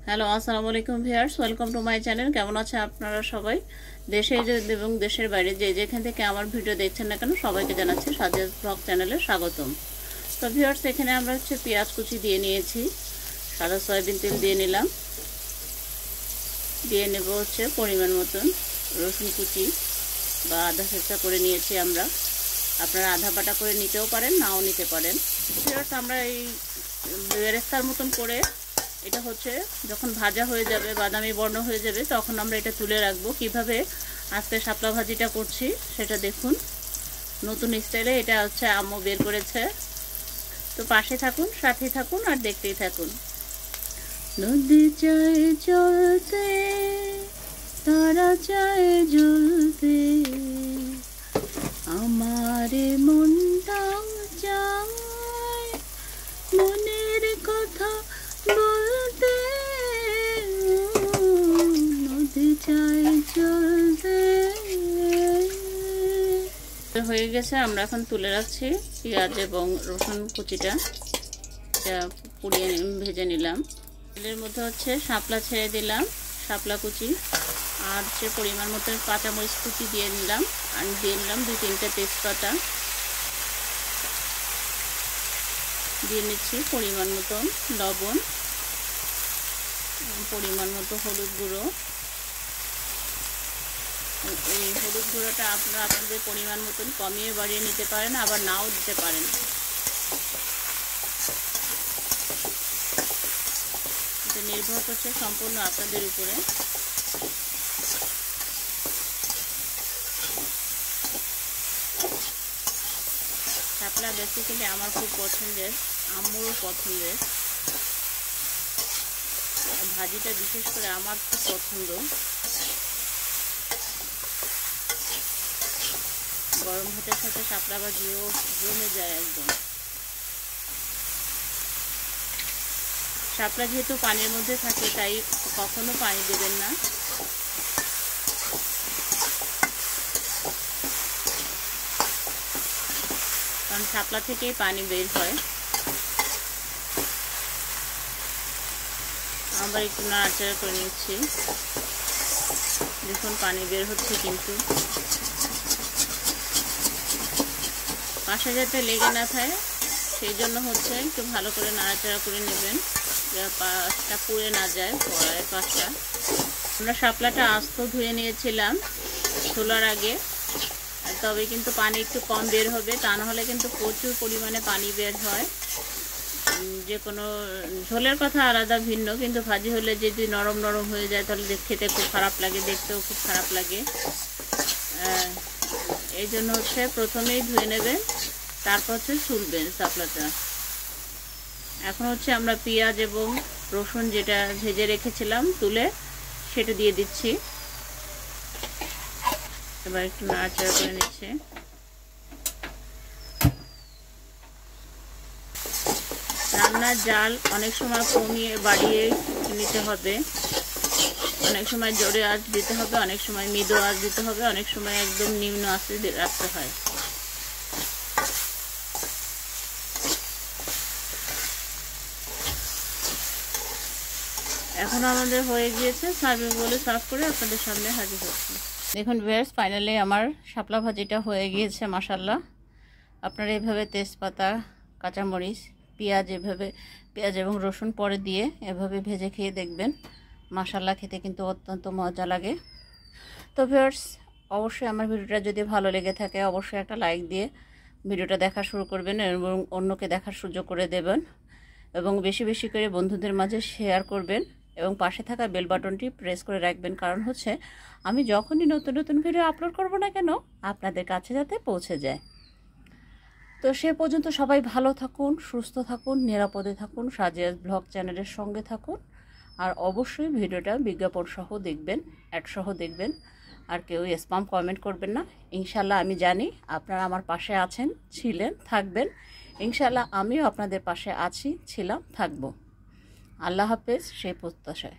Hello, আসসালামু আলাইকুম viewers, welcome to my channel. কেমন আছে আপনারা সবাই? দেশে এবং দেশের বাইরে যেখান থেকে আমার ভিডিও দেখছেন না কেন, সবাইকে জানাচ্ছি সাজিয়াস ব্লগ চ্যানেলে স্বাগতম। তো ভিউয়ার্স, এখানে আমরা পেঁয়াজ কুচি দিয়ে নিয়েছি, সাদা সয়াবিন তেল দিয়ে নিলাম, দিয়ে নেব পরিমাণ মতন রসুন কুচি বা আধা ছেঁচা করে নিয়েছি আমরা। আপনারা আধা বাটা করে নিতেও পারেন, নাও নিতে পারেন। ভিউয়ার্স, আমরা এই বেরেস্তার মতন করে এটা যখন ভাজা হয়ে যাবে, বাদামি বর্ণ হয়ে যাবে, তখন আমরা এটা তুলে রাখবো। কিভাবে আজকে শাপলা ভাজিটা করছি সেটা দেখুন। নতুন স্টাইলে এটা আম্মু বের করেছে। তো পাশে থাকুন, সাথে থাকুন আর দেখতেই থাকুন। নদী চায় চলতে, তারা চায় জ্বলতে, আমারে মনটাও চায় মনের কথা বলতে, নদী চায় চলতে। হয়ে গেছে, আমরা এখন তুলে রাখছি পেঁয়াজ এবং রসুন কুচিটা পুড়িয়ে ভেজে নিলাম। তেলের মধ্যে শাপলা ছেড়ে দিলাম, শাপলা কুচি আর পরিমাণ মতো কাঁচামরিচ কুচি দিয়ে নিলাম, আর দিয়ে নিলাম 2-3টে তেজপাতা। দিয়ে নিচ্ছি পরিমাণ মতো লবণ, পরিমাণ মতো হলুদ গুঁড়ো। এই হলুদ গুঁড়োটা আপনারা আপনাদের পরিমাণ মতন কমিয়ে বাড়িয়ে নিতে পারেন, আবার নাও দিতে পারেন। এটা নির্ভর করছে সম্পূর্ণ আপনাদের উপরে। শাপলা বেসিক্যালি আমার খুব পছন্দের, আম্মুরও পছন্দের। ভাজিটা বিশেষ করে আমার খুব পছন্দ। গরম ভাতের সাথে শাপলা ভাজিও জমে যায় একদম। শাপলা যেহেতু পানির মধ্যে থাকে, তাই কখনো পানি দেবেন না। কারণ শাপলা থেকেই পানি বের হয়। আবার একটু নাড়াচাড়া করে নিচ্ছি। দেখুন পানি বের হচ্ছে, কিন্তু পাশে যাতে লেগে না থাকে সেই জন্য একটু ভালো করে নাড়াচাড়া করে নেবেন, পাশটা পুড়ে না যায় কড়াইয়ের পাশটা। আমরা শাপলাটা আস্ত ধুয়ে নিয়েছিলাম তোলার আগে, তবে কিন্তু পানি একটু কম বের হবে, তা নাহলে কিন্তু প্রচুর পরিমাণে পানি বের হয়। যে কোনো ঝোলের কথা আলাদা ভিন্ন, কিন্তু ভাজি হলে যদি নরম নরম হয়ে যায় তাহলে খেতে খুব খারাপ লাগে, দেখতেও খুব খারাপ লাগে। এই জন্য প্রথমেই ধুয়ে নেবেন, তারপর ছুলবেন শাপলাটা। এখন আমরা পেঁয়াজ এবং রসুন যেটা ভেজে রেখেছিলাম তুলে, সেটা দিয়ে দিচ্ছি। এবার একটু নাড়াচাড়া করে নিচ্ছে। রান্নার জাল অনেক সময় কমিয়ে বাড়িয়ে নিতে হবে, অনেক সময় জোরে আঁচ দিতে হবে, অনেক সময় মৃদু আঁচ দিতে হবে, অনেক সময় একদম নিম্ন আঁচে রাখতে হয়। এখন আমাদের হয়ে গিয়েছে, সার্ভিং বলে সার্ভ করে আপনাদের সামনে হাজির হচ্ছে। দেখুন ভিউয়ার্স, ফাইনালি আমার শাপলা ভাজিটা হয়ে গিয়েছে মাশাআল্লাহ। আপনারা এভাবে তেজপাতা, কাঁচামরিচ, পেঁয়াজ এবং রসুন পরে দিয়ে এভাবে ভেজে খেয়ে দেখবেন, মাশাআল্লাহ খেতে কিন্তু অত্যন্ত মজা লাগে। তো ভিউয়ার্স, অবশ্যই আমার ভিডিওটা যদি ভালো লেগে থাকে অবশ্যই একটা লাইক দিয়ে ভিডিওটা দেখা শুরু করবেন এবং অন্যকে দেখার সুযোগ করে দেবেন, এবং বেশি বেশি করে বন্ধুদের মাঝে শেয়ার করবেন এবং পাশে থাকা বেল বাটনটি প্রেস করে রাখবেন। কারণ আমি যখনই নতুন নতুন ভিডিও আপলোড করব না কেন আপনাদের কাছে যাতে পৌঁছে যায়। তো সে পর্যন্ত সবাই ভালো থাকুন, সুস্থ থাকুন, নিরাপদে থাকুন, সাজিয়াস ব্লগ চ্যানেলের সঙ্গে থাকুন। আর অবশ্যই ভিডিওটা বিজ্ঞাপন সহ দেখবেন, অ্যাড সহ দেখবেন, আর কেউ স্প্যাম কমেন্ট করবেন না। ইনশাল্লাহ আমি জানি আপনারা আমার পাশে আছেন, ছিলেন, থাকবেন। ইনশাল্লাহ আমিও আপনাদের পাশে আছি, ছিলাম, থাকবো। আল্লাহ হাফেজ, সেই প্রত্যাশায়।